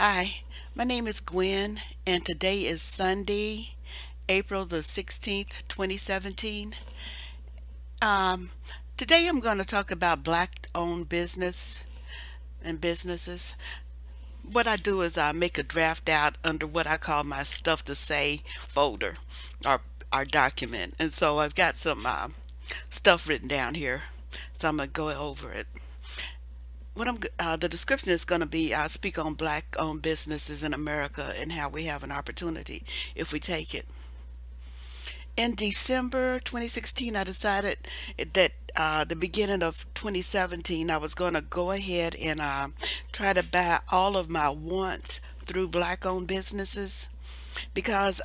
Hi, my name is Gwen, and today is Sunday, April the 16th, 2017. Um, Today I'm going to talk about black owned business and businesses. What I do is I make a draft out under what I call my stuff to say folder or our document. And so I've got some stuff written down here. So I'm going to go over it. The description is going to be speak on black owned businesses in America and how we have an opportunity if we take it. In December 2016, I decided that the beginning of 2017, I was going to go ahead and try to buy all of my wants through black owned businesses because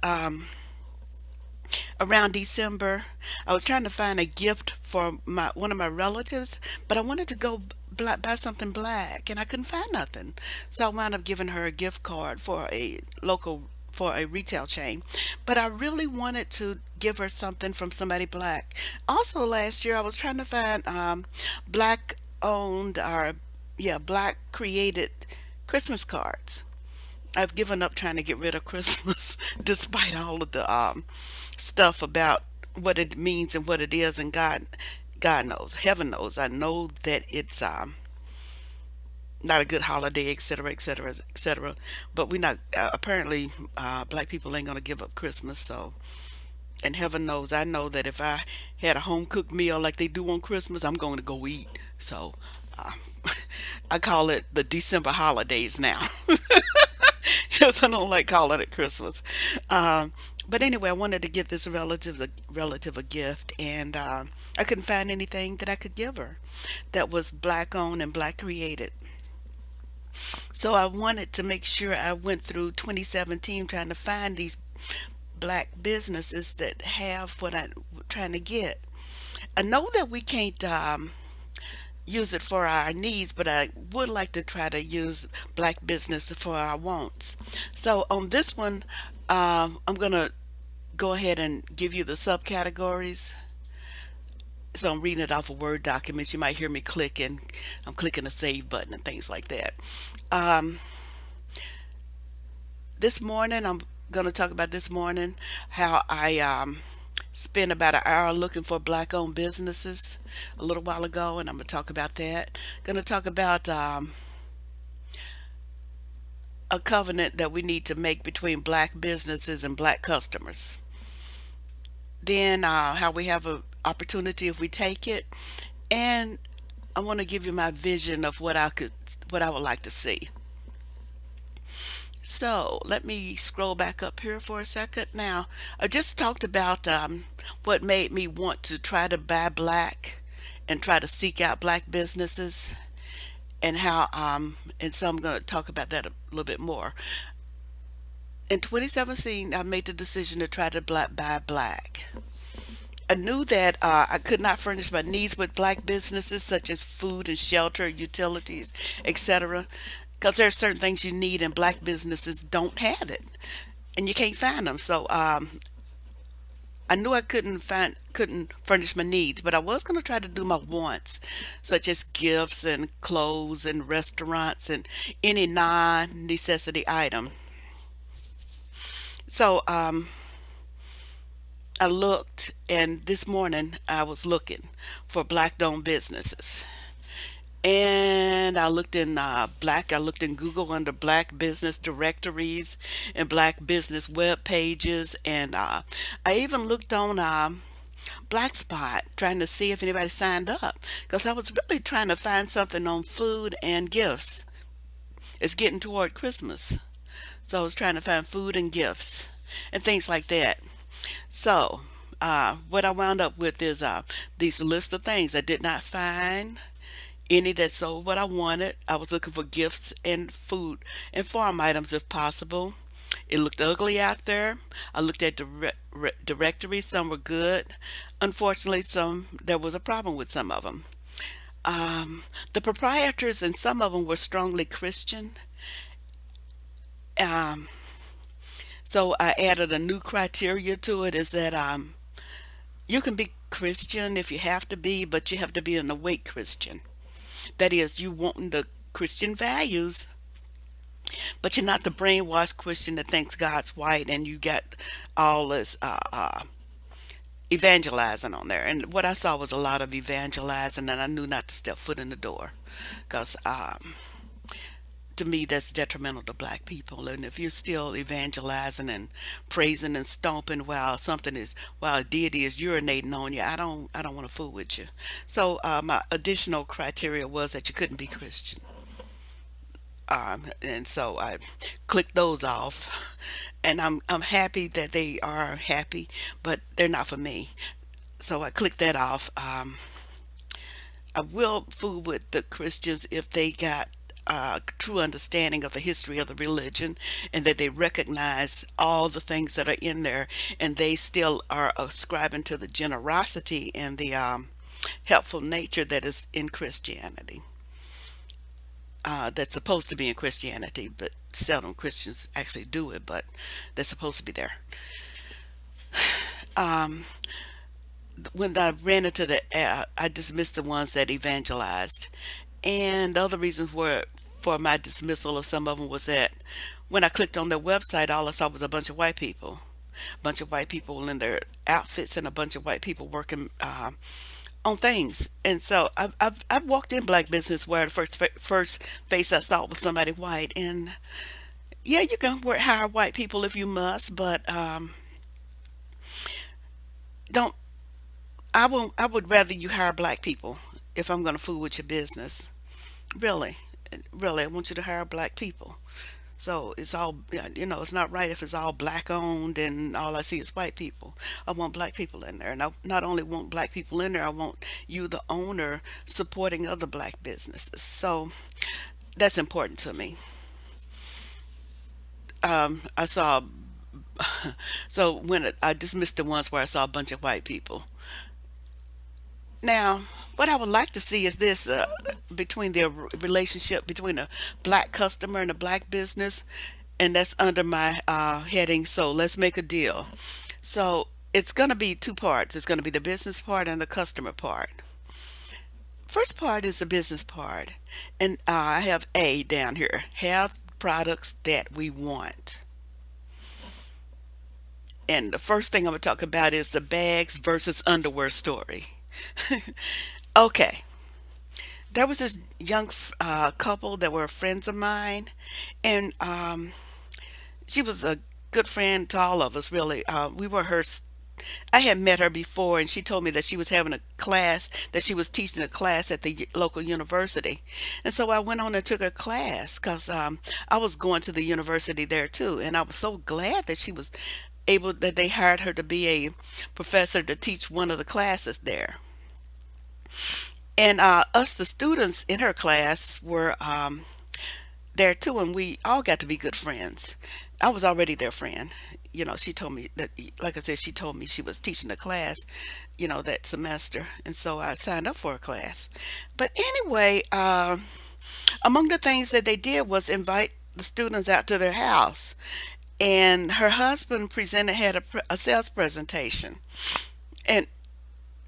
around December, I was trying to find a gift for one of my relatives, but I wanted to go buy something black, and I couldn't find nothing. So I wound up giving her a gift card for a retail chain. But I really wanted to give her something from somebody black. Also, last year I was trying to find black owned or black created Christmas cards. I've given up trying to get rid of Christmas despite all of the stuff about what it means and what it is, and God knows, heaven knows, I know that it's not a good holiday, etc., etc., etc. But we not apparently black people ain't gonna give up Christmas. So, and heaven knows, I know that if I had a home cooked meal like they do on Christmas, I'm going to go eat. So. Uh, I call it the December holidays now. Because I don't like calling it Christmas. Um, but anyway, I wanted to give this relative a gift, and I couldn't find anything that I could give her that was black owned and black created. So I wanted to make sure I went through 2017 trying to find these black businesses that have what I'm trying to get. I know that we can't use it for our needs, but I would like to try to use black business for our wants. So on this one, I'm gonna go ahead and give you the subcategories. So I'm reading it off of Word documents. You might hear me clicking. I'm clicking the save button and things like that. Um, this morning, I'm gonna talk about this morning how I spent about an hour looking for black owned businesses a little while ago, and I'm going to talk about that. Going to talk about a covenant that we need to make between black businesses and black customers. Then how we have an opportunity if we take it, and I want to give you my vision of what I would like to see. So let me scroll back up here for a second. Now, I just talked about what made me want to try to buy black and try to seek out black businesses, and how and so I'm going to talk about that a little bit more. In 2017, I made the decision to try to buy black. I knew that I could not furnish my needs with black businesses such as food and shelter, utilities, etc. Because there are certain things you need and black businesses don't have it, and you can't find them. So I knew I couldn't furnish my needs, but I was going to try to do my wants, such as gifts and clothes and restaurants and any non-necessity item. So I looked, and this morning I was looking for black-owned businesses. And I looked in Google under black business directories and black business web pages, and I even looked on Black Spot trying to see if anybody signed up because I was really trying to find something on food and gifts. It's getting toward Christmas, so I was trying to find food and gifts and things like that. So, what I wound up with is these list of things I did not find any that sold what I wanted. I was looking for gifts and food and farm items if possible. It looked ugly out there. I looked at directories. Some were good. Unfortunately, some there was a problem with some of them. The proprietors and some of them were strongly Christian. Um, so I added a new criteria to it. Is that you can be Christian if you have to be, but you have to be an awake Christian. That is, you want the Christian values, But you're not the brainwashed Christian that thinks God's white and you got all this evangelizing on there. And what I saw was a lot of evangelizing, and I knew not to step foot in the door because to me that's detrimental to black people. And if you're still evangelizing and praising and stomping while a deity is urinating on you, I don't want to fool with you. So my additional criteria was that you couldn't be Christian. And so I clicked those off, and I'm happy that they are happy, but they're not for me. So I clicked that off. I will fool with the Christians if they got a true understanding of the history of the religion, and that they recognize all the things that are in there, and they still are ascribing to the generosity and the helpful nature that is in Christianity. That's supposed to be in Christianity, but seldom Christians actually do it, but they're supposed to be there. When I ran into I dismissed the ones that evangelized. And the other reasons were for my dismissal of some of them was that when I clicked on their website, all I saw was a bunch of white people. A bunch of white people in their outfits and a bunch of white people working on things. And so I've walked in black business where the first face I saw was somebody white. And yeah, you can hire white people if you must, but don't I would rather you hire black people if I'm going to fool with your business. Really, really, I want you to hire black people. So it's all, yeah, it's not right if it's all black owned and all I see is white people. I want black people in there. And I not only want black people in there, I want you, the owner, supporting other black businesses. So that's important to me. I saw, so when I dismissed the ones where I saw a bunch of white people. Now, what I would like to see is this between the relationship between a black customer and a black business, and that's under my heading. So let's make a deal. So it's going to be two parts. It's going to be the business part and the customer part. First part is the business part, and I have A down here. Have products that we want. And the first thing I'm going to talk about is the bags versus underwear story. Okay, there was this young couple that were friends of mine, and she was a good friend to all of us, really. We were I had met her before, and she told me that she was having a class, that she was teaching a class at the local university. And so I went on and took her class because I was going to the university there too. And I was so glad that that they hired her to be a professor to teach one of the classes there. And us, the students in her class, were there too, and we all got to be good friends. I was already their friend. She told me that, like I said, she told me she was teaching a class, that semester, and so I signed up for a class. But anyway, among the things that they did was invite the students out to their house, and her husband had a sales presentation, and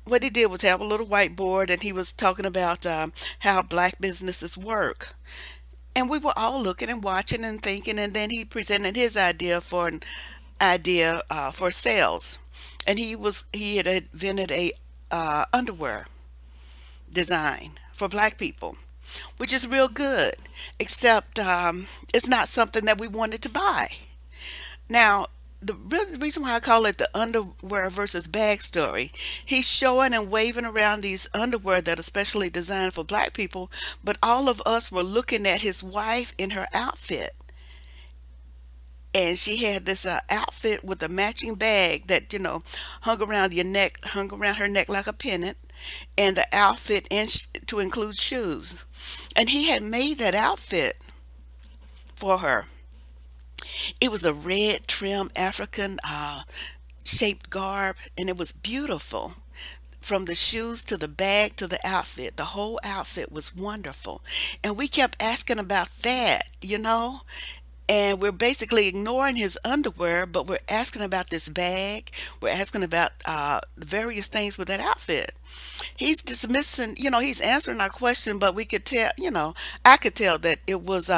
what he did was have a little whiteboard, and he was talking about how black businesses work. And we were all looking and watching and thinking, and then he presented his idea for sales, and he had invented a underwear design for black people, which is real good, except it's not something that we wanted to buy. Now, the real reason why I call it the underwear versus bag story, he's showing and waving around these underwear that are specially designed for black people, but all of us were looking at his wife in her outfit. And she had this outfit with a matching bag that, hung around her neck like a pennant, and the outfit to include shoes. And he had made that outfit for her. It was a red trim African shaped garb, and it was beautiful. From the shoes to the bag to the outfit, the whole outfit was wonderful. And we kept asking about that. And we're basically ignoring his underwear, but we're asking about this bag. We're asking about the various things with that outfit. He's dismissing, he's answering our question, but we could tell, I could tell that it was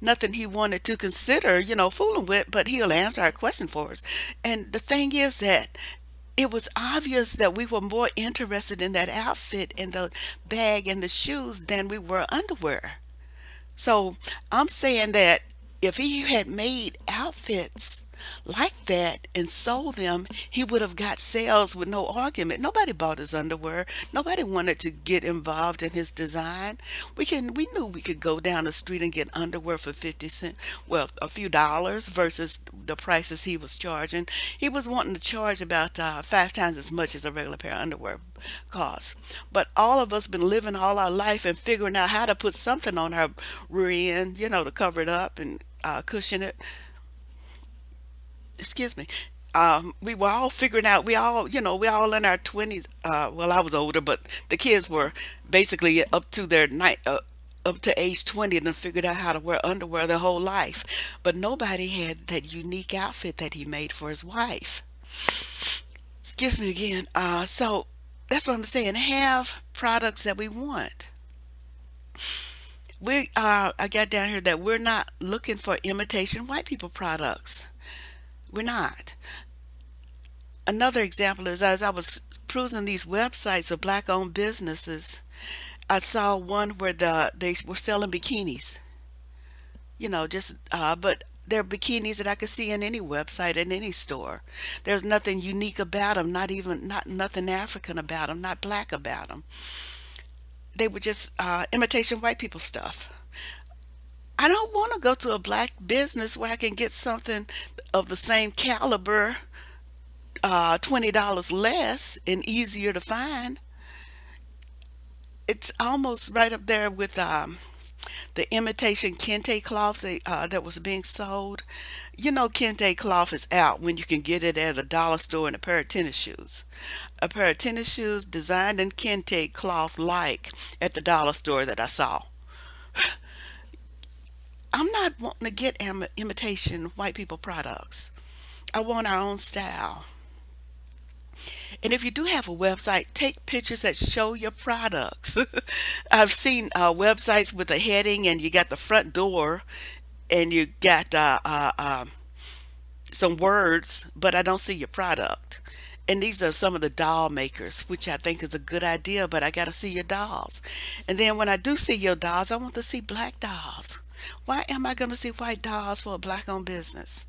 nothing he wanted to consider, fooling with, but he'll answer our question for us. And the thing is that it was obvious that we were more interested in that outfit and the bag and the shoes than we were underwear. So I'm saying that if he had made outfits like that and sold them, he would have got sales with no argument. Nobody bought his underwear. Nobody wanted to get involved in his design. We knew we could go down the street and get underwear for 50 cents, well, a few dollars versus the prices he was charging. He was wanting to charge about 5 times as much as a regular pair of underwear costs. But all of us been living all our life and figuring out how to put something on our rear end, to cover it up and cushion it. Excuse me. We were all figuring out. We all in our 20s. Well, I was older, but the kids were basically up to their night. Up to age 20 and then figured out how to wear underwear their whole life. But nobody had that unique outfit that he made for his wife. Excuse me again. So that's what I'm saying. Have products that we want. I got down here that we're not looking for imitation white people products. We're not. Another example is as I was perusing these websites of black owned businesses, I saw one where they were selling bikinis. Just but they're bikinis that I could see in any website in any store. There's nothing unique about them, not nothing African about them, not black about them. They were just imitation white people stuff. I don't want to go to a black business where I can get something of the same caliber, $20 less and easier to find. It's almost right up there with the imitation kente cloths that was being sold. Kente cloth is out when you can get it at a dollar store and a pair of tennis shoes. A pair of tennis shoes designed in kente cloth like at the dollar store that I saw. I'm not wanting to get imitation white people products. I want our own style. And if you do have a website, take pictures that show your products. I've seen websites with a heading and you got the front door and you got some words, but I don't see your product. And these are some of the doll makers, which I think is a good idea, but I got to see your dolls. And then when I do see your dolls, I want to see black dolls. Why am I going to see white dolls for a black owned business?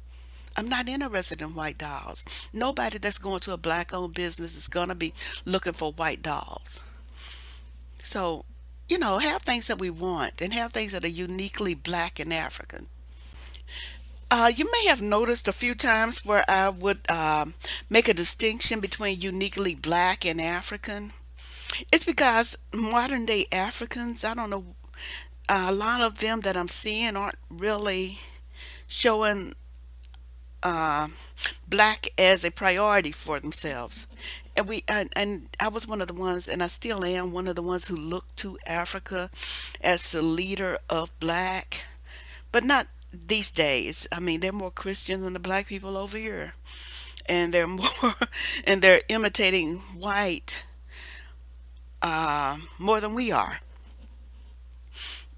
I'm not interested in white dolls. Nobody that's going to a black owned business is going to be looking for white dolls. So, have things that we want and have things that are uniquely black and African. You may have noticed a few times where I would make a distinction between uniquely black and African. It's because modern day Africans, I don't know, a lot of them that I'm seeing aren't really showing uh, black as a priority for themselves. And I was one of the ones, and I still am one of the ones who look to Africa as the leader of black, but not these days. I mean, they're more Christian than the black people over here, and they're more, and they're imitating white more than we are.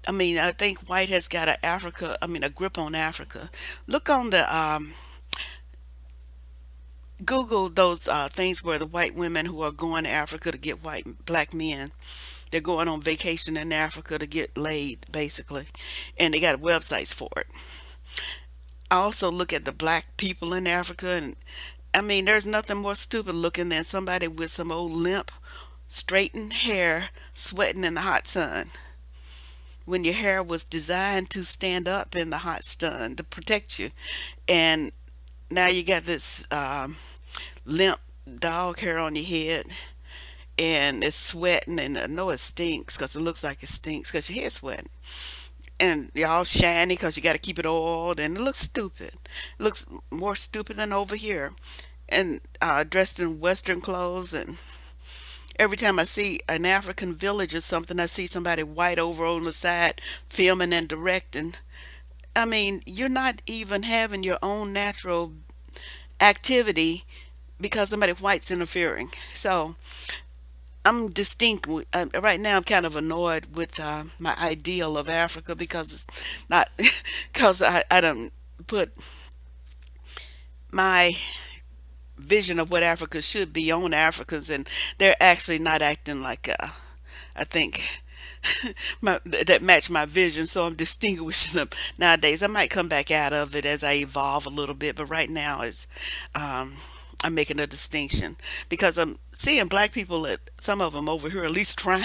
I mean, I think white has got a grip on Africa. Look on the Google those things where the white women who are going to Africa to get white black men. They're going on vacation in Africa to get laid, basically, and they got websites for it. I also look at the black people in Africa, and I mean, there's nothing more stupid looking than somebody with some old limp, straightened hair, sweating in the hot sun. When your hair was designed to stand up in the hot sun to protect you, and now you got this limp dog hair on your head and it's sweating, and I know it stinks because it looks like it stinks because your hair's sweating, and you're all shiny because you got to keep it oiled, and it looks stupid. It looks more stupid than over here, and dressed in western clothes. And every time I see an African village or something, I see somebody white over on the side filming and directing. I mean, you're not even having your own natural activity because somebody white's interfering. So I'm distinct. Right now, I'm kind of annoyed with my ideal of Africa because it's not because I don't put my vision of what Africa should be on Africans, and they're actually not acting like I think that match my vision. So I'm distinguishing them nowadays. I might come back out of it as I evolve a little bit, but right now it's um, I'm making a distinction because I'm seeing black people that some of them over here at least trying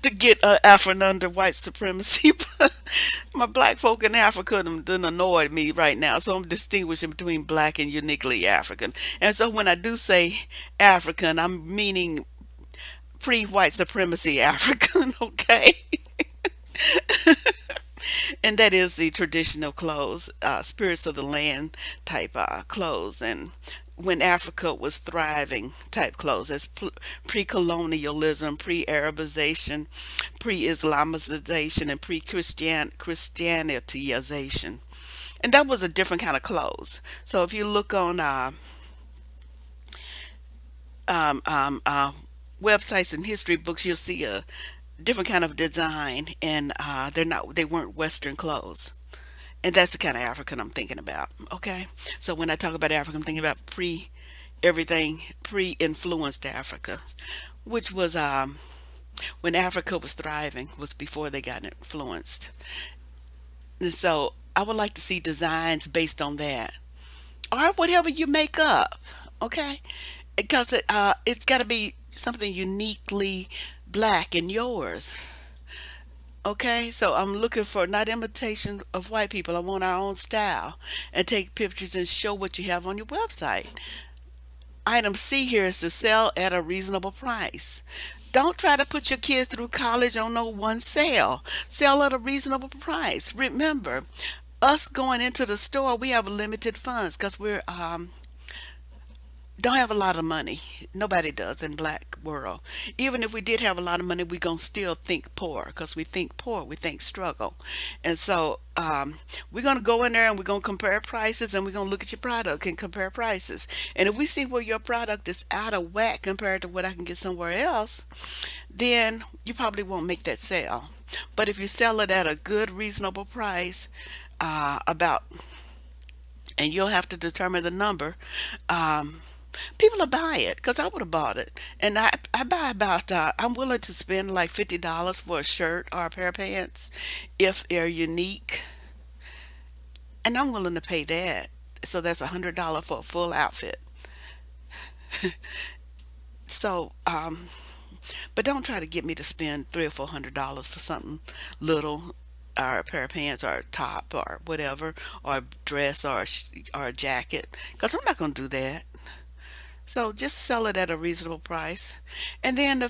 to get Afro under white supremacy. But my black folk in Africa done annoyed me right now. So I'm distinguishing between black and uniquely African. And so when I do say African, I'm meaning pre-white supremacy African, okay? And that is the traditional clothes, spirits of the land type clothes. And when Africa was thriving type clothes, as pre-colonialism, pre-Arabization, pre-Islamization, and pre-Christianitization. And that was a different kind of clothes. So if you look on um, um, uh, websites and history books, you'll see a different kind of design, and they weren't Western clothes. And that's the kind of African I'm thinking about. Okay, so when I talk about Africa, I'm thinking about pre everything pre-influenced Africa, which was when Africa was thriving, was before they got influenced. And so I would like to see designs based on that, or whatever you make up. Okay, because it's got to be something uniquely black in yours. Okay, so I'm looking for not imitation of white people. I want our own style and take pictures and show what you have on your website. Item C here is to sell at a reasonable price. Don't try to put your kids through college on no one sale. Sell at a reasonable price. Remember, us going into the store, we have limited funds because we're don't have a lot of money. Nobody does in black world. Even if we did have a lot of money, we gonna still think poor because we think poor, we think struggle. And so we're gonna go in there and we're gonna compare prices and we're gonna look at your product and compare prices. And if we see where your product is out of whack compared to what I can get somewhere else, then you probably won't make that sale. But if you sell it at a good, reasonable price, about, and you'll have to determine the number. Um, People will buy it because I would have bought it. And I buy about, I'm willing to spend like $50 for a shirt or a pair of pants if they're unique. And I'm willing to pay that. So that's $100 for a full outfit. So, but don't try to get me to spend $300 or $400 for something little, or a pair of pants, or a top, or whatever, or a dress, or or a jacket, because I'm not going to do that. So just sell it at a reasonable price. And then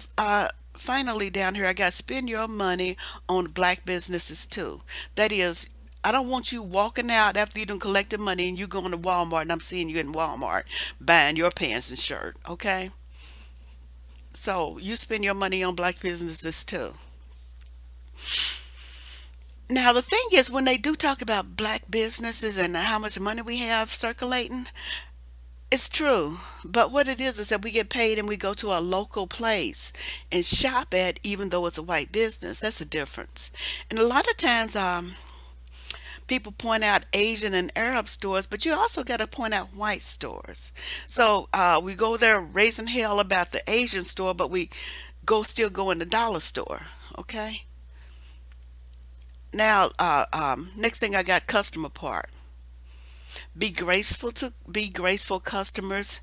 finally down here, I got spend your money on black businesses too. That is, I don't want you walking out after you done collected money and you going to Walmart and I'm seeing you in Walmart buying your pants and shirt. Okay? So you spend your money on black businesses too. Now the thing is, when they do talk about black businesses and how much money we have circulating, it's true, but what it is that we get paid and we go to a local place and shop at, even though it's a white business. That's a difference. And a lot of times, people point out Asian and Arab stores, but you also got to point out white stores. So we go there raising hell about the Asian store, but we still go in the dollar store. Okay. Now, next thing I got customer part. Be graceful customers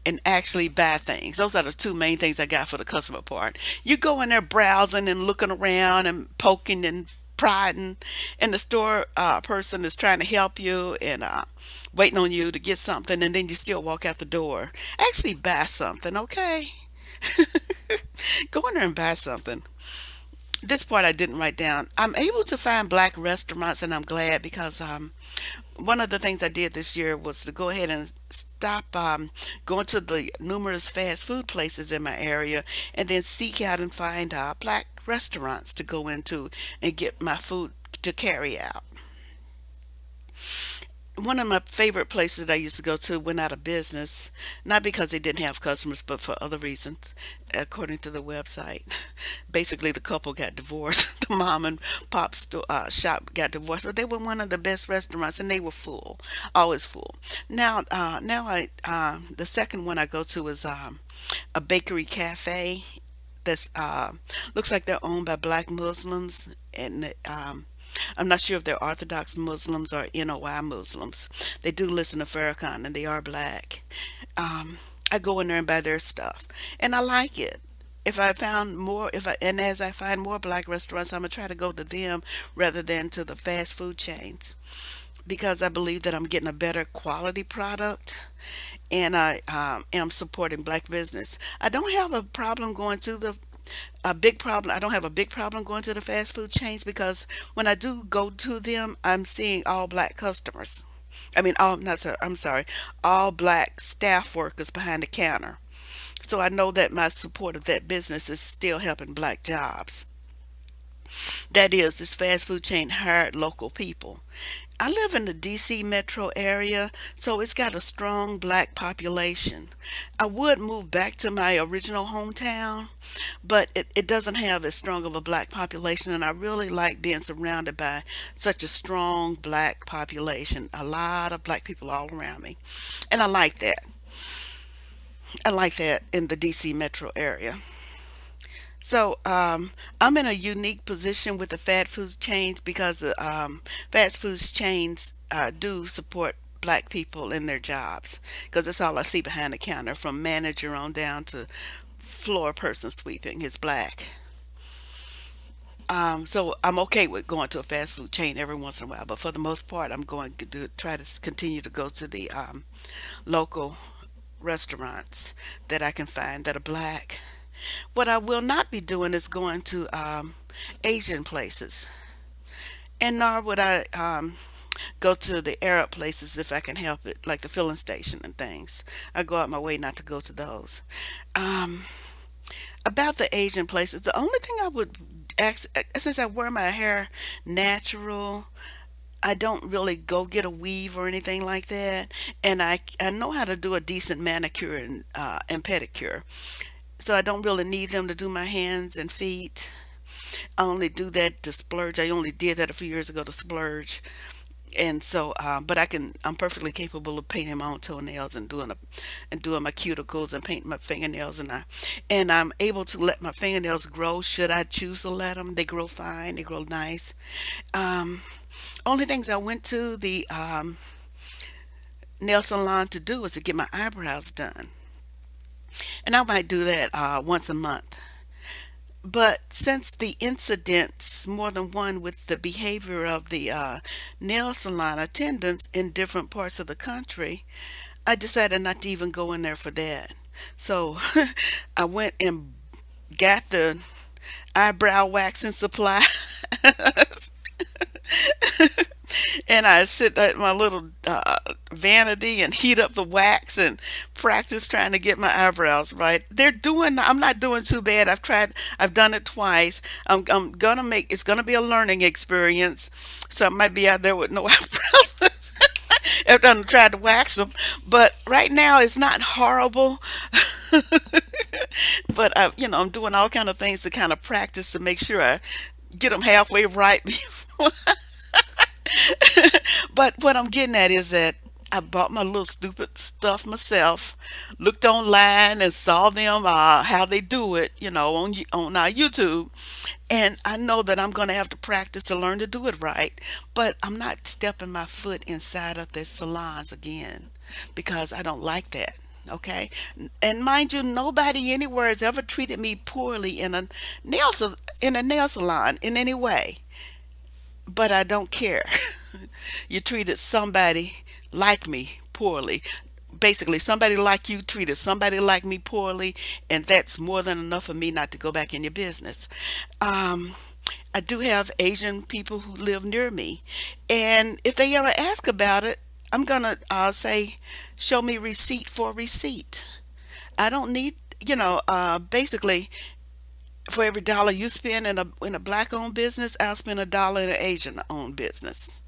and actually buy things. Those are the two main things I got for the customer part. You go in there browsing and looking around and poking and prodding, and the store person is trying to help you and waiting on you to get something, and then you still walk out the door. Actually buy something, okay? Go in there and buy something. This part I didn't write down. I'm able to find black restaurants, and I'm glad because one of the things I did this year was to go ahead and stop going to the numerous fast food places in my area and then seek out and find black restaurants to go into and get my food, to carry out. One of my favorite places that I used to go to went out of business, not because they didn't have customers, but for other reasons, according to the website. Basically, the couple got divorced. The mom and shop got divorced, but they were one of the best restaurants, and they were full, always full. The second one I go to is a bakery cafe that's looks like they're owned by black Muslims, and I'm not sure if they're Orthodox Muslims or NOI Muslims. They do listen to Farrakhan, and they are black. Um, I go in there and buy their stuff, and I like it. If I found more, if I and as I find more black restaurants, I'm gonna try to go to them rather than to the fast food chains because I believe that I'm getting a better quality product and I am supporting black business. I don't have a problem going to the a big problem. I don't have a big problem going to the fast food chains because when I do go to them, I'm seeing all black customers. I mean, all not sorry, I'm sorry, all black staff workers behind the counter. So I know that my support of that business is still helping black jobs. That is, this fast food chain hired local people. I live in the DC metro area, so it's got a strong black population. I would move back to my original hometown, but it doesn't have as strong of a black population, and I really like being surrounded by such a strong black population. A lot of black people all around me, and I like that. I like that in the DC metro area. So I'm in a unique position with the fast food chains because the fast food chains do support black people in their jobs because that's all I see behind the counter from manager on down to floor person sweeping is black. So I'm okay with going to a fast food chain every once in a while, but for the most part, I'm going to try to continue to go to the local restaurants that I can find that are black. What I will not be doing is going to Asian places, and nor would I go to the Arab places if I can help it, like the filling station and things. I go out my way not to go to those. Um, about the Asian places, the only thing I would ask, since I wear my hair natural, I don't really go get a weave or anything like that, and I know how to do a decent manicure and pedicure. So I don't really need them to do my hands and feet. I only do that to splurge. I only did that a few years ago to splurge. And so, but I'm perfectly capable of painting my own toenails and doing my cuticles and painting my fingernails. And I'm able to let my fingernails grow should I choose to let them. They grow fine. They grow nice. Um, Only things I went to the nail salon to do was to get my eyebrows done. And I might do that once a month. But since the incidents, more than one, with the behavior of the nail salon attendants in different parts of the country, I decided not to even go in there for that. So I went and got the eyebrow waxing supply and I sit at my little vanity and heat up the wax and practice trying to get my eyebrows right. I'm not doing too bad. I've done it twice. I'm gonna make, it's gonna be a learning experience. So I might be out there with no eyebrows after I've tried to wax them. But right now it's not horrible. But I'm doing all kind of things to kind of practice to make sure I get them halfway right before. But what I'm getting at is that I bought my little stupid stuff myself, looked online and saw them how they do it, on YouTube, and I know that I'm going to have to practice to learn to do it right. But I'm not stepping my foot inside of the salons again because I don't like that. Okay, and mind you, nobody anywhere has ever treated me poorly in a nail salon in any way, but I don't care. You treated somebody like me poorly. Basically, somebody like you treated somebody like me poorly, and that's more than enough for me not to go back in your business. Um, I do have Asian people who live near me, and if they ever ask about it, I'm gonna say, show me receipt for receipt. I don't need, basically, For every dollar you spend in a black owned business, I'll spend a dollar in an Asian owned business.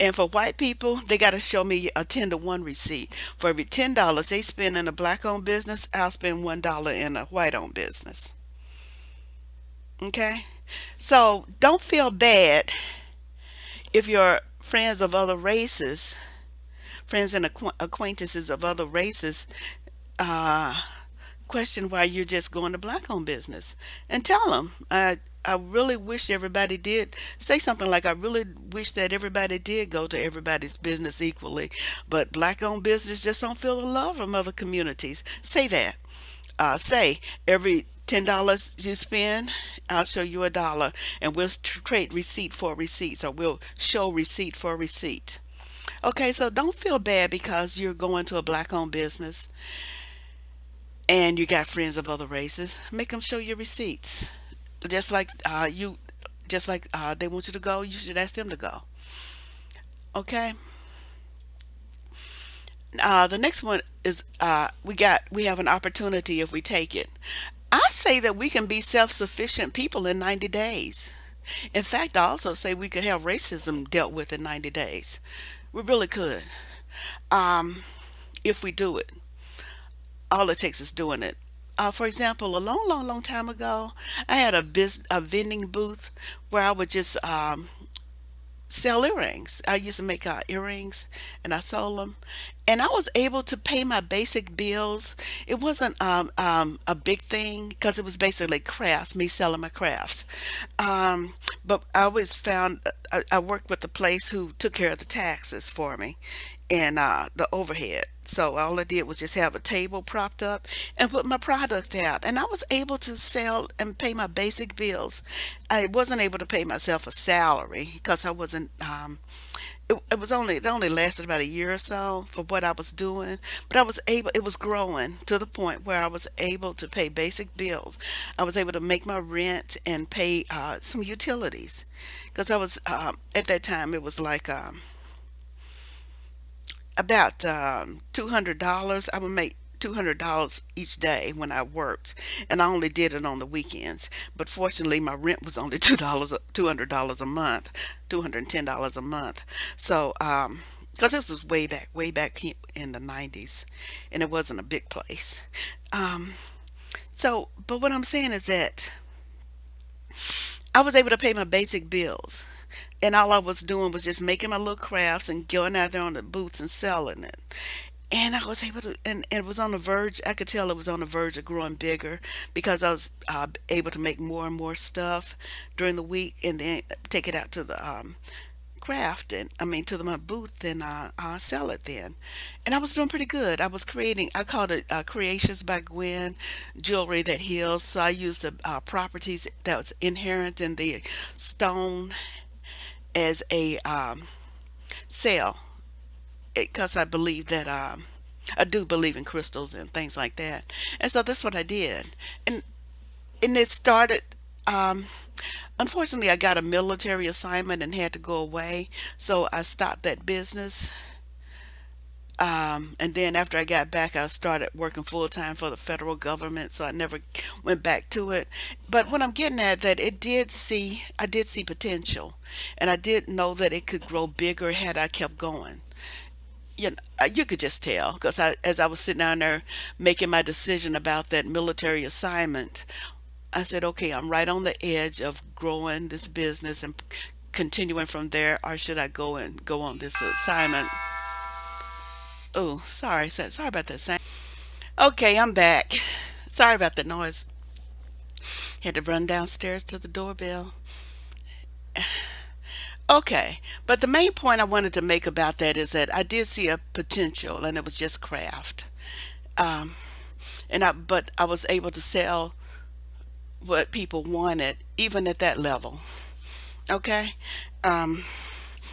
And for white people, they got to show me a 10-to-1 receipt. For every $10 they spend in a black owned business, I'll spend $1 in a white owned business. Okay? So don't feel bad if your friends of other races, friends and acquaintances of other races, uh, question why you're just going to black owned business, and tell them, I really wish everybody did say something like, I really wish that everybody did go to everybody's business equally, but black owned business just don't feel the love from other communities. Say that. Say every $10 you spend, I'll show you a dollar, and we'll trade receipt for receipt. So we'll show receipt for receipt. Okay, so don't feel bad because you're going to a black owned business and you got friends of other races. Make them show you receipts. Just like they want you to go, you should ask them to go. Okay. The next one is we have an opportunity if we take it. I say that we can be self-sufficient people in 90 days. In fact, I also say we could have racism dealt with in 90 days. We really could, um, if we do it. All it takes is doing it. For example, a long, long, long time ago, I had a vending booth where I would just sell earrings. I used to make earrings and I sold them. And I was able to pay my basic bills. It wasn't a big thing because it was basically crafts, me selling my crafts. Um, but I always found I worked with the place who took care of the taxes for me and the overhead. So all I did was just have a table propped up and put my product out, and I was able to sell and pay my basic bills. I wasn't able to pay myself a salary because I wasn't. It only lasted about a year or so for what I was doing, but I was able. It was growing to the point where I was able to pay basic bills. I was able to make my rent and pay some utilities because I was at that time it was like about $200. I would make $200 each day when I worked, and I only did it on the weekends. But fortunately, my rent was only $200 a month, $210 a month. So, because this was way back in the 90s, and it wasn't a big place. Um, so, but what I'm saying is that I was able to pay my basic bills. And all I was doing was just making my little crafts and going out there on the booths and selling it. And I was able to, and it was on the verge, I could tell it was on the verge of growing bigger because I was able to make more and more stuff during the week and then take it out to the craft and I mean to my booth and sell it then. And I was doing pretty good. I was creating, I called it Creations by Gwen, jewelry that heals. So I used the properties that was inherent in the stone as a sale because I believe that I do believe in crystals and things like that. And so that's what I did. And it started um unfortunately I got a military assignment and had to go away. So I stopped that business. And then after I got back, I started working full time for the federal government, so I never went back to it. But what I'm getting at that I did see potential, and I did know that it could grow bigger had I kept going. You could just tell because as I was sitting down there making my decision about that military assignment, I said, okay, I'm right on the edge of growing this business and continuing from there, or should I go on this assignment? Oh, sorry, sorry about that sound. Okay, I'm back. Sorry about the noise. Had to run downstairs to the doorbell. Okay, but the main point I wanted to make about that is that I did see a potential, and it was just craft. Um, but I was able to sell what people wanted, even at that level. Okay, um,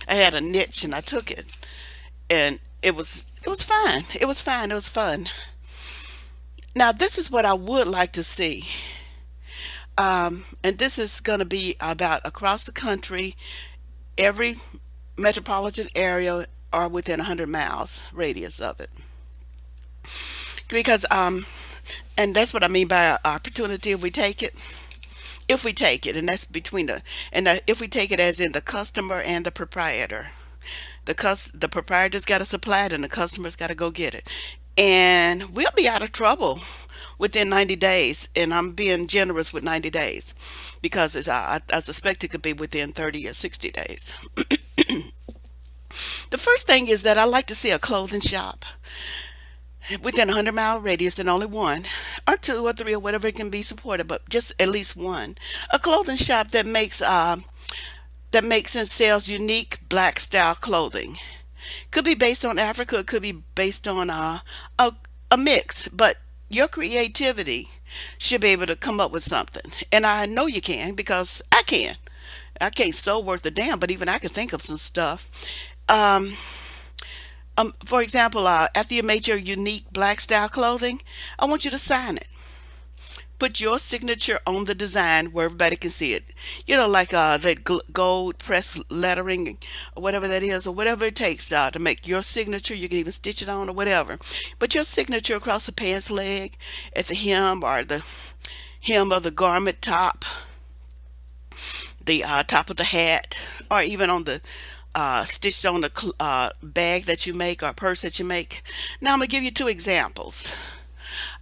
I had a niche, and I took it, and it was fine. It was fine. It was fun. Now, this is what I would like to see. And this is going to be about across the country, every metropolitan area or within 100 miles radius of it. Because And that's what I mean by opportunity if we take it. If we take it, and that's between if we take it as in the customer and the proprietor. The proprietor's got to supply it and the customer's got to go get it. And we'll be out of trouble within 90 days. And I'm being generous with 90 days because I suspect it could be within 30 or 60 days. The first thing is that I like to see a clothing shop within a 100-mile radius, and only one or two or three or whatever it can be supported, but just at least one. A clothing shop that makes and sells unique black style clothing. Could be based on Africa, it could be based on a mix, but your creativity should be able to come up with something. And I know you can because I can. I can't sew worth a damn, but even I can think of some stuff. Um, for example, after you made your unique black style clothing, I want you to sign it. Put your signature on the design where everybody can see it. You know, like that gold press lettering or whatever that is, or whatever it takes to make your signature. You can even stitch it on or whatever. But your signature across the pants leg, at the hem or the hem of the garment top, the top of the hat, or even on the stitched on the bag that you make or purse that you make. Now I'm gonna give you two examples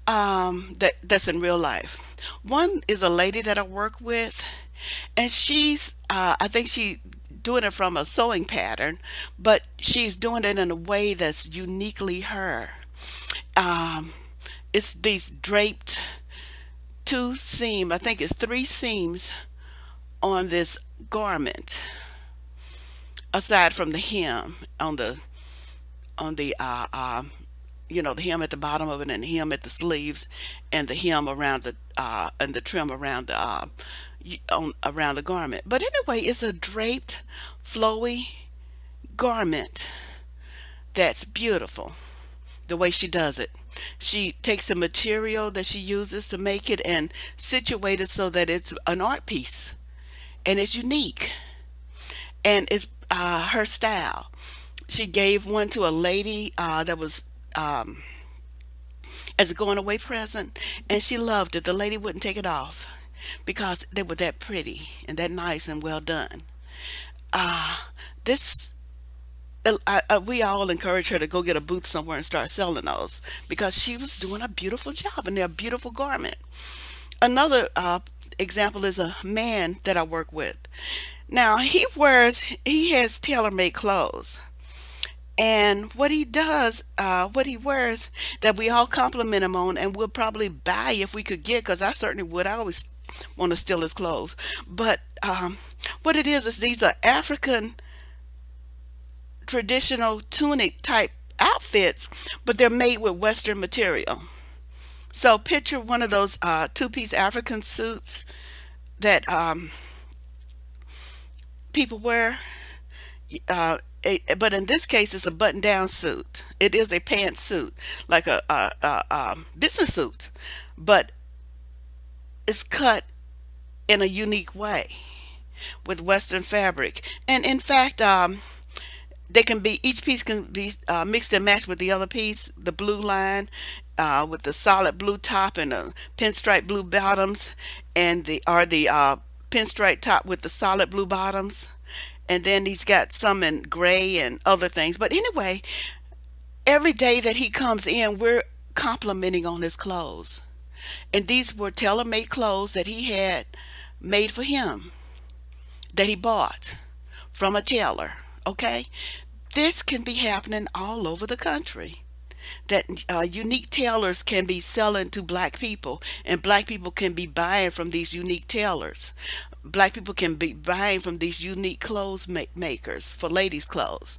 that's in real life. One is a lady that I work with, and she's I think she doing it from a sewing pattern, but she's doing it in a way that's uniquely her. Um, it's these draped two seam, I think it's three seams on this garment, aside from the hem on the the hem at the bottom of it and the hem at the sleeves and the hem around the and the trim around the around the garment. But anyway, it's a draped, flowy garment that's beautiful the way she does it. She takes the material that she uses to make it and situate it so that it's an art piece and it's unique and it's her style. She gave one to a lady that was um, as a going away present, and she loved it. The lady wouldn't take it off because they were that pretty and that nice and well done. Uh, this we all encourage her to go get a booth somewhere and start selling those because she was doing a beautiful job and they're a beautiful garment. Another example is a man that I work with. Now he has tailor-made clothes. And what he does, what he wears, that we all compliment him on, and we'll probably buy if we could get, because I certainly would. I always want to steal his clothes. But what it is these are African traditional tunic type outfits, but they're made with Western material. So picture one of those two-piece African suits that people wear. But in this case, it's a button-down suit. It is a pantsuit, like a business suit, but it's cut in a unique way with Western fabric. And in fact, they can be each piece can be mixed and matched with the other piece. The blue line with the solid blue top and the pinstripe blue bottoms, and the pinstripe top with the solid blue bottoms. And then he's got some in gray and other things. But anyway, every day that he comes in, we're complimenting on his clothes. And these were tailor-made clothes that he had made for him, that he bought from a tailor. Okay? This can be happening all over the country. That unique tailors can be selling to black people, and black people can be buying from these unique tailors. Black people can be buying from these unique clothes makers for ladies' clothes.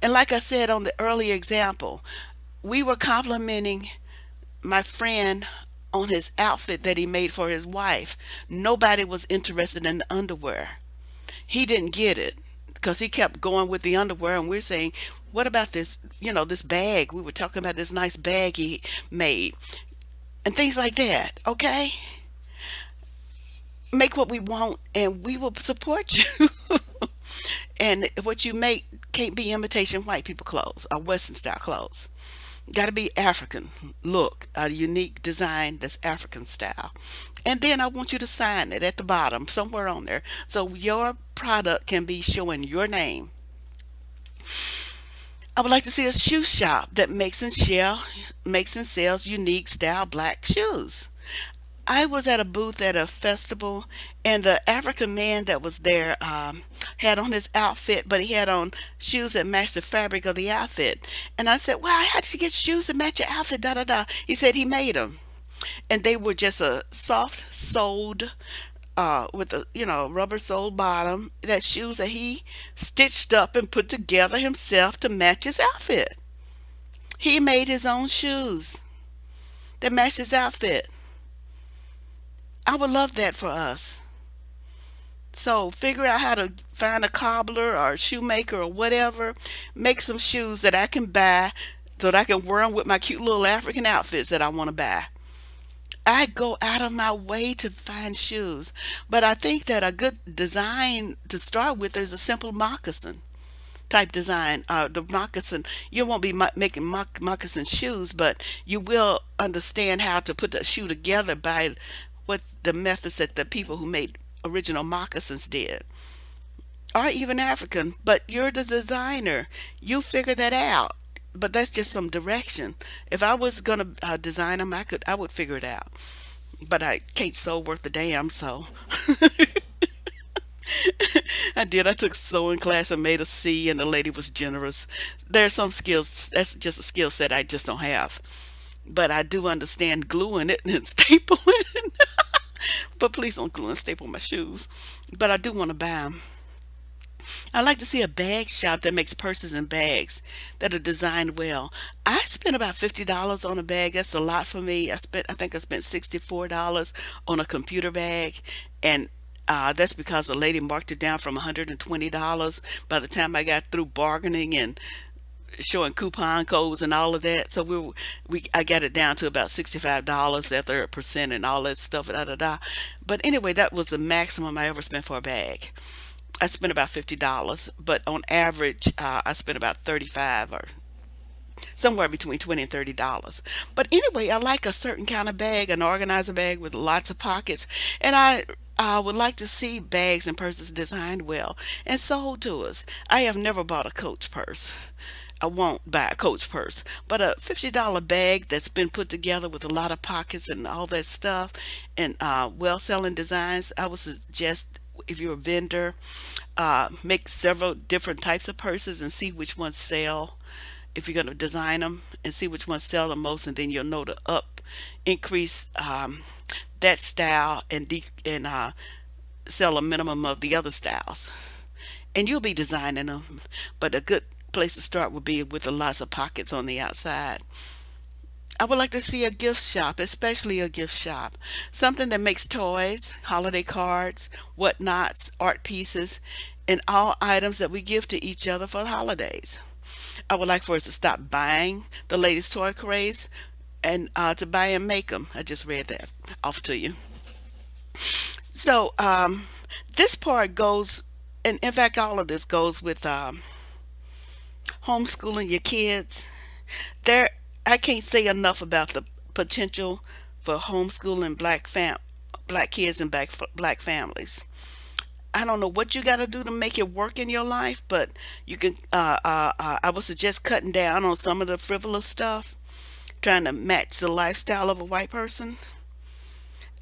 And like I said on the earlier example, we were complimenting my friend on his outfit that he made for his wife. Nobody was interested in the underwear. He didn't get it because he kept going with the underwear, and we're saying, what about this, this bag? We were talking about this nice bag he made and things like that. Okay? Make what we want and we will support you. And what you make can't be imitation white people clothes or Western style clothes. Got to be African look, a unique design that's African style. And then I want you to sign it at the bottom, somewhere on there. So your product can be showing your name. I would like to see a shoe shop that makes and sells unique style black shoes. I was at a booth at a festival, and the African man that was there had on his outfit, but he had on shoes that matched the fabric of the outfit. And I said, "Well, how did you get shoes that match your outfit?" Da da da. He said he made them, and they were just a soft soled, with a rubber sole bottom. That shoes that he stitched up and put together himself to match his outfit. He made his own shoes that matched his outfit. I would love that for us. So figure out how to find a cobbler or a shoemaker or whatever, make some shoes that I can buy so that I can wear them with my cute little African outfits that I want to buy. I go out of my way to find shoes, but I think that a good design to start with is a simple moccasin type design. The moccasin, you won't be making moccasin shoes, but you will understand how to put the shoe together by what the methods that the people who made original moccasins did, or even African. But you're the designer, you figure that out. But that's just some direction. If I was gonna design them, I would figure it out. But I can't sew worth a damn, so I did. I took sewing class and made a C, and the lady was generous. There's some skills, that's just a skill set I just don't have. But I do understand gluing it and stapling. But please don't glue and staple my shoes. But I do want to buy them. I like to see a bag shop that makes purses and bags that are designed well. I spent about $50 on a bag. That's a lot for me. I think I spent $64 on a computer bag, and that's because a lady marked it down from $120 by the time I got through bargaining and showing coupon codes and all of that. So I got it down to about $65 after a percent and all that stuff. Da da da. But anyway, that was the maximum I ever spent for a bag. I spent about $50, but on average, I spent about 35 or somewhere between 20 and $30. But anyway, I like a certain kind of bag, an organizer bag with lots of pockets, and I would like to see bags and purses designed well and sold to us. I have never bought a Coach purse. I won't buy a Coach purse, but a $50 bag that's been put together with a lot of pockets and all that stuff, and well-selling designs, I would suggest, if you're a vendor, make several different types of purses and see which ones sell. If you're going to design them, and see which ones sell the most, and then you'll know to increase that style, and sell a minimum of the other styles, and you'll be designing them. But a good place to start would be with the lots of pockets on the outside. I would like to see a gift shop, especially a gift shop, something that makes toys, holiday cards, whatnots, art pieces, and all items that we give to each other for the holidays. I would like for us to stop buying the latest toy craze, and to buy and make them. I just read that off to you. So this part goes, and in fact, all of this goes with homeschooling your kids. There, I can't say enough about the potential for homeschooling black kids and black families. I don't know what you got to do to make it work in your life, but you can. I would suggest cutting down on some of the frivolous stuff, trying to match the lifestyle of a white person.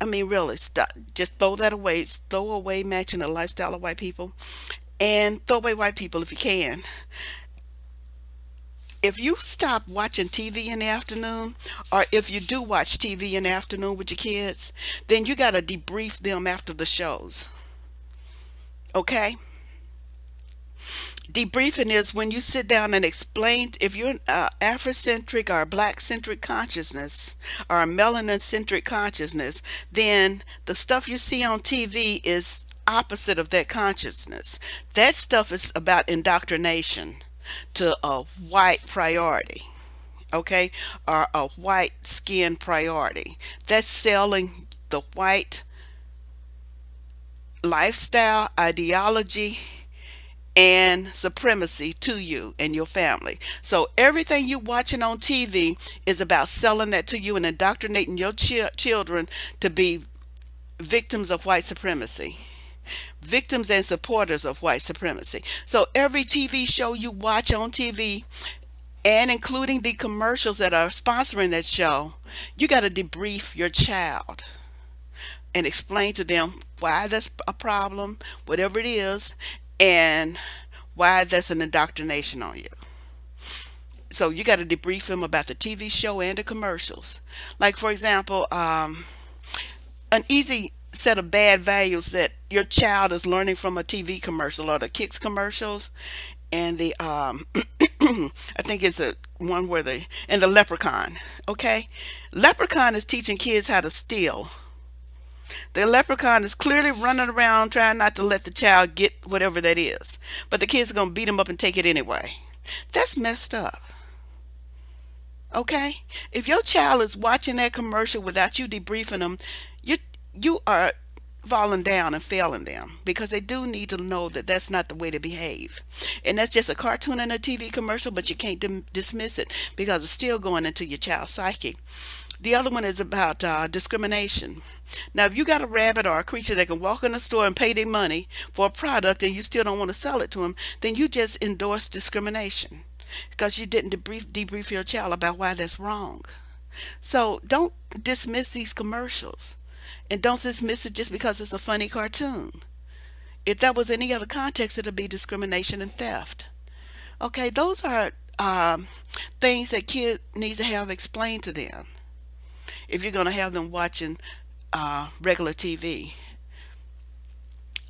I mean, really, stop. Just throw that away. Throw away matching the lifestyle of white people, and throw away white people if you can. If you stop watching TV in the afternoon, or if you do watch TV in the afternoon with your kids, then you got to debrief them after the shows. Okay? Debriefing is when you sit down and explain, if you're an Afrocentric or black centric consciousness or a melanin centric consciousness, then the stuff you see on TV is opposite of that consciousness. That stuff is about indoctrination to a white priority, okay, or a white skin priority. That's selling the white lifestyle, ideology, and supremacy to you and your family. So everything you watching on TV is about selling that to you and indoctrinating your children to be victims of white supremacy, victims and supporters of white supremacy. So every TV show you watch on TV, and including the commercials that are sponsoring that show, you got to debrief your child and explain to them why that's a problem, whatever it is, and why that's an indoctrination on you. So you got to debrief them about the TV show and the commercials. Like, for example, an easy set of bad values that your child is learning from a TV commercial or the Kicks commercials, and the I think it's a one where the Leprechaun. Okay, Leprechaun is teaching kids how to steal. The Leprechaun is clearly running around trying not to let the child get whatever that is, but the kids are gonna beat him up and take it anyway. That's messed up. Okay, if your child is watching that commercial without you debriefing them, you you are falling down and failing them, because they do need to know that that's not the way to behave. And that's just a cartoon and a TV commercial, but you can't dismiss it because it's still going into your child's psyche. The other one is about discrimination. Now, if you got a rabbit or a creature that can walk in a store and pay their money for a product and you still don't want to sell it to them, then you just endorse discrimination because you didn't debrief your child about why that's wrong. So don't dismiss these commercials, and don't dismiss it just because it's a funny cartoon. If that was any other context, it'd be discrimination and theft. Okay, those are things that kid needs to have explained to them if you're going to have them watching regular TV.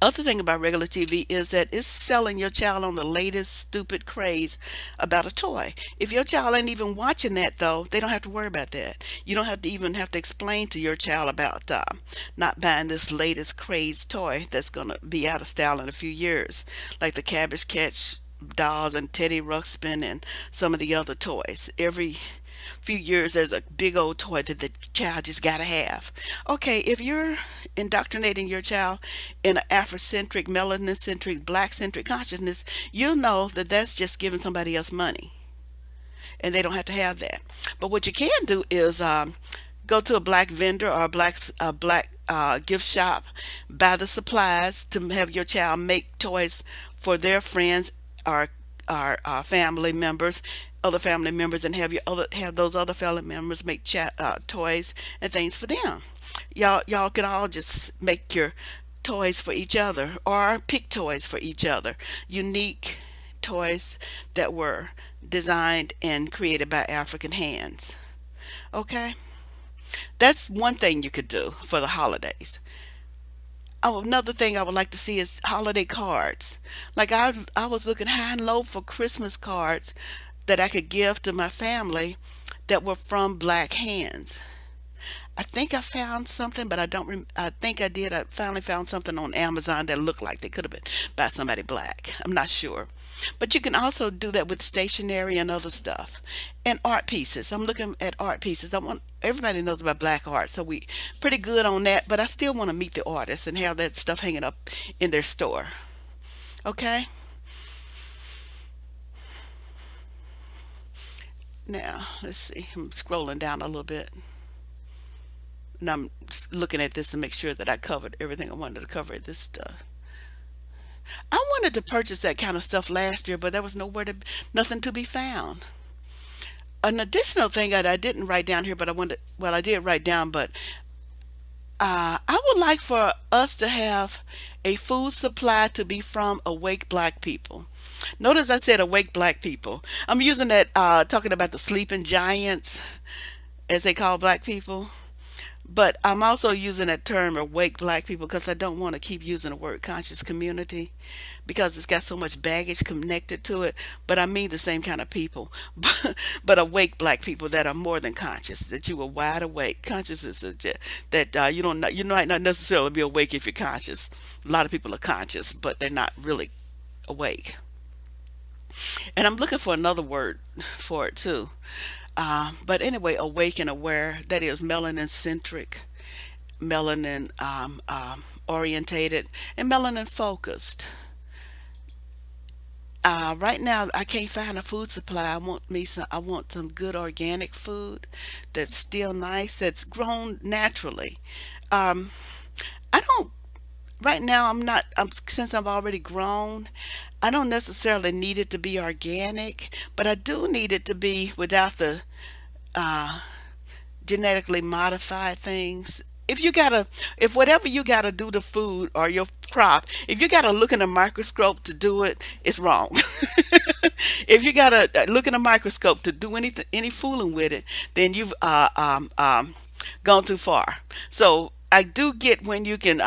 Other thing about regular TV is that it's selling your child on the latest stupid craze about a toy. If your child ain't even watching that, though, they don't have to worry about that. You don't have to even have to explain to your child about not buying this latest craze toy that's gonna be out of style in a few years, like the Cabbage Patch dolls and Teddy Ruxpin and some of the other toys. Every few years there's a big old toy that the child just gotta have. Okay, if you're indoctrinating your child in an Afrocentric, melanin-centric, black-centric consciousness, you'll know that that's just giving somebody else money, and they don't have to have that. But what you can do is go to a black vendor or a black gift shop, buy the supplies to have your child make toys for their friends or family members, other family members, and have those other family members make toys and things for them. Y'all can all just make your toys for each other or pick toys for each other. Unique toys that were designed and created by African hands. Okay? That's one thing you could do for the holidays. Oh, another thing I would like to see is holiday cards. Like I was looking high and low for Christmas cards that I could give to my family that were from black hands. I think I found something, but I don't. I think I did. I finally found something on Amazon that looked like they could have been by somebody black. I'm not sure, but you can also do that with stationery and other stuff, and art pieces. I'm looking at art pieces. I want everybody knows about black art, so we pretty good on that. But I still want to meet the artists and have that stuff hanging up in their store. Okay. Now let's see. I'm scrolling down a little bit, and I'm looking at this to make sure that I covered everything I wanted to cover. This stuff. I wanted to purchase that kind of stuff last year, but there was nothing to be found. An additional thing that I didn't write down here, but well, I did write down, but I would like for us to have a food supply to be from awake black people. Notice I said awake black people. I'm using that, talking about the sleeping giants, as they call black people. But I'm also using that term awake black people because I don't want to keep using the word conscious community because it's got so much baggage connected to it. But I mean the same kind of people, but awake black people that are more than conscious, that you are wide awake. Conscious is that you might not necessarily be awake if you're conscious. A lot of people are conscious, but they're not really awake. And I'm looking for another word for it too. But anyway, awake and aware, that is melanin centric, melanin orientated, and melanin focused. Right now, I can't find a food supply. I want some good organic food that's still nice, that's grown naturally. Um, I don't right now. I'm not. Since I've already grown, I don't necessarily need it to be organic, but I do need it to be without the uh, genetically modified things. If whatever you gotta do to food or your crop, if you gotta look in a microscope to do it, it's wrong. If you gotta look in a microscope to do any fooling with it, then you've gone too far. So I do get when you can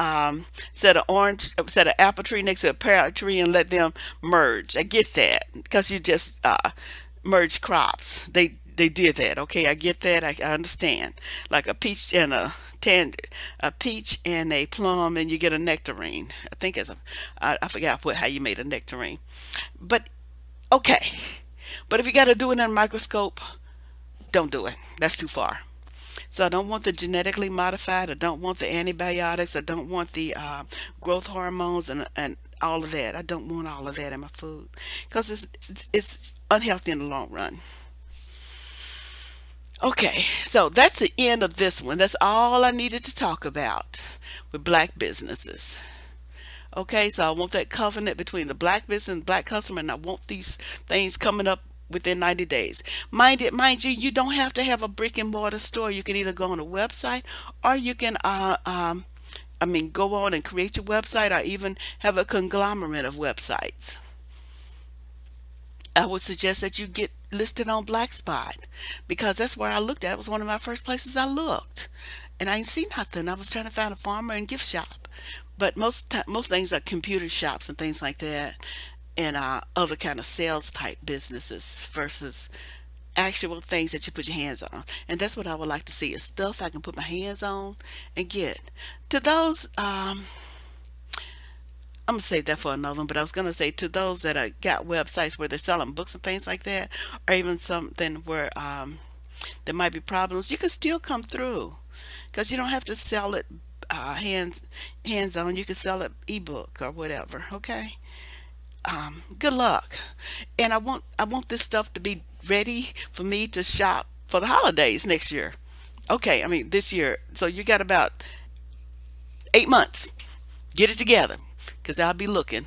set an apple tree next to a pear tree and let them merge. I get that because you just merge crops. They did that. Okay, I get that. I understand. Like a peach and a plum, and you get a nectarine. I think I forgot how you made a nectarine, but okay. But if you got to do it in a microscope, don't do it. That's too far. So I don't want the genetically modified. I don't want the antibiotics. I don't want the growth hormones and all of that. I don't want all of that in my food because it's unhealthy in the long run. Okay, so that's the end of this one. That's all I needed to talk about with black businesses. Okay, so I want that covenant between the black business and black customer, and I want these things coming up within 90 days. Mind you, you don't have to have a brick and mortar store. You can either go on a website or you can, go on and create your website or even have a conglomerate of websites. I would suggest that you get listed on Blackspot because that's where I looked at. It was one of my first places I looked, and I ain't seen nothing. I was trying to find a farmer and gift shop, but most things are computer shops and things like that, and other kind of sales type businesses versus actual things that you put your hands on. And that's what I would like to see is stuff I can put my hands on and get. To those I'm gonna save that for another one, but I was gonna say to those that got websites where they're selling books and things like that, or even something where there might be problems, you can still come through because you don't have to sell it hands on. You can sell it ebook or whatever. Okay. Good luck, and I want this stuff to be ready for me to shop for the holidays next year. Okay, I mean this year. So you got about 8 months. Get it together, because I'll be looking.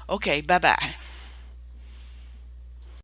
Okay, bye bye.